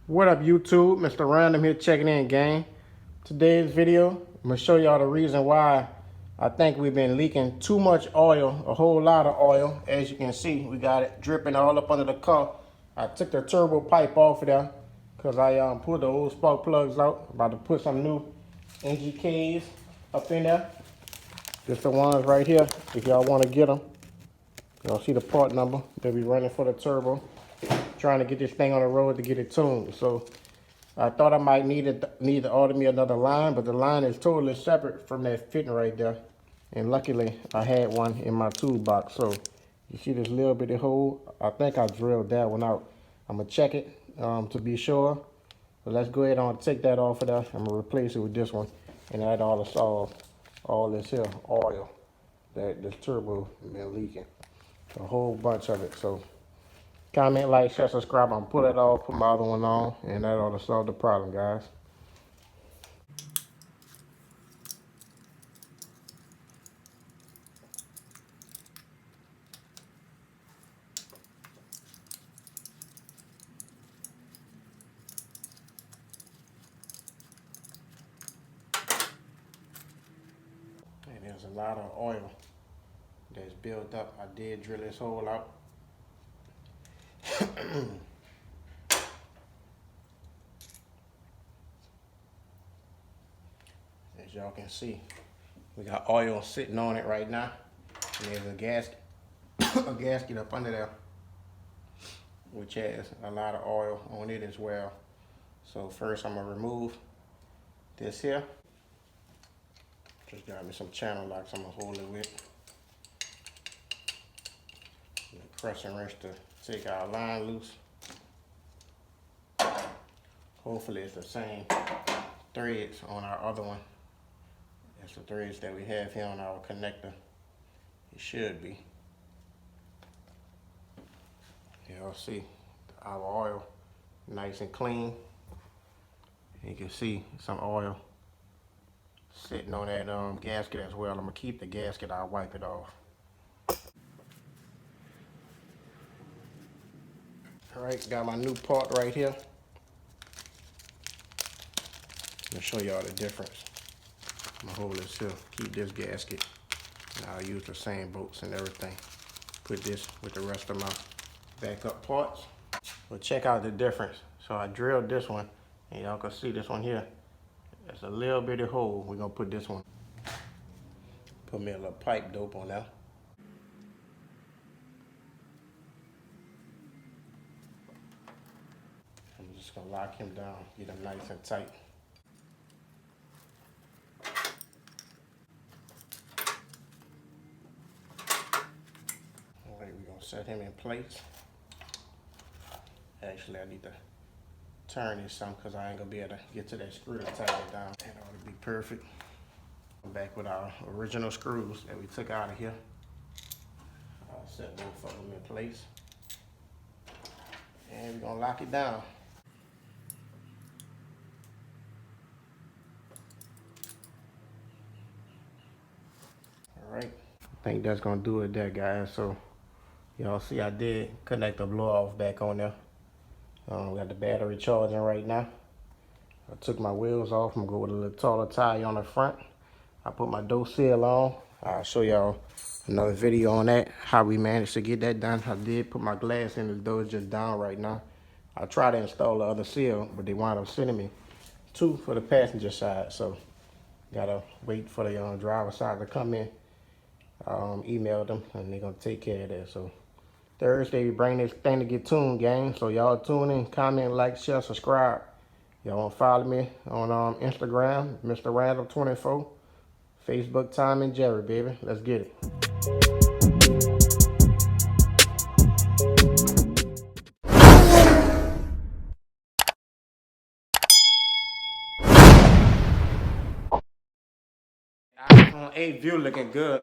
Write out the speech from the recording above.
What up, YouTube? Mr. Random here checking in, gang. Today's video, I'm gonna show y'all the reason why I think we've been leaking too much oil, a whole lot of oil. As you can see, we got it dripping all up under the car. I took the turbo pipe off of there because I pulled the old spark plugs out. About to put some new NGKs up in there. Just the ones right here, if y'all want to get them. Y'all see the part number. They'll be running for the turbo. Trying to get this thing on the road to get it tuned. So I thought I might need to order me another line, but the line is totally separate from that fitting right there. And luckily I had one in my toolbox. So you see this little bitty hole? I think I drilled that one out. I'm gonna check it to be sure. But let's go ahead and take that off of there. I'm gonna replace it with this one, and that ought to solve all this here oil that this turbo been leaking. A whole bunch of it. So comment, like, share, subscribe. I'm gonna put it off, put my other one on, and that ought to solve the problem, guys. And there's a lot of oil that's built up. I did drill this hole out. As y'all can see, we got oil sitting on it right now. And there's a gasket, a gasket up under there, which has a lot of oil on it as well. So first I'm gonna remove this here. Just got me some channel locks I'm gonna hold it with. The crescent wrench to take our line loose. Hopefully it's the same threads on our other one. That's the threads that we have here on our connector. It should be. Y'all see our oil nice and clean. You can see some oil sitting on that gasket as well. I'm gonna keep the gasket, I'll wipe it off. All right, got my new part right here. I'm gonna show y'all the difference. I'm gonna hold this here, keep this gasket, and I'll use the same bolts and everything. Put this with the rest of my backup parts. But check out the difference. So I drilled this one, and y'all can see this one here. It's a little bitty hole. We're gonna put this one. Put me a little pipe dope on there. I'm just gonna lock him down, get him nice and tight. All right, we're gonna set him in place. Actually, I need to turn this some because I ain't gonna be able to get to that screw to tighten it down. That ought to be perfect. I'm back with our original screws that we took out of here. I'll set both of them in place. And we're gonna lock it down. All right, I think that's gonna do it there, guys. So y'all see I did connect the blow off back on there. We got the battery charging right now. I took my wheels off. I'm gonna go with a little taller tire on the front. I put my door seal on. I'll show y'all another video on that, how we managed to get that done. I did put my glass in, the door is just down right now. I tried to install the other seal, but they wound up sending me two for the passenger side. So gotta wait for the driver side to come in. Emailed them and they're gonna take care of that. So Thursday we bring this thing to get tuned, gang. So y'all tune in, comment, like, share, subscribe. Y'all wanna follow me on Instagram, Mr. Random 24. Facebook, Tom and Jerry, baby. Let's get it. iPhone 8 view looking good.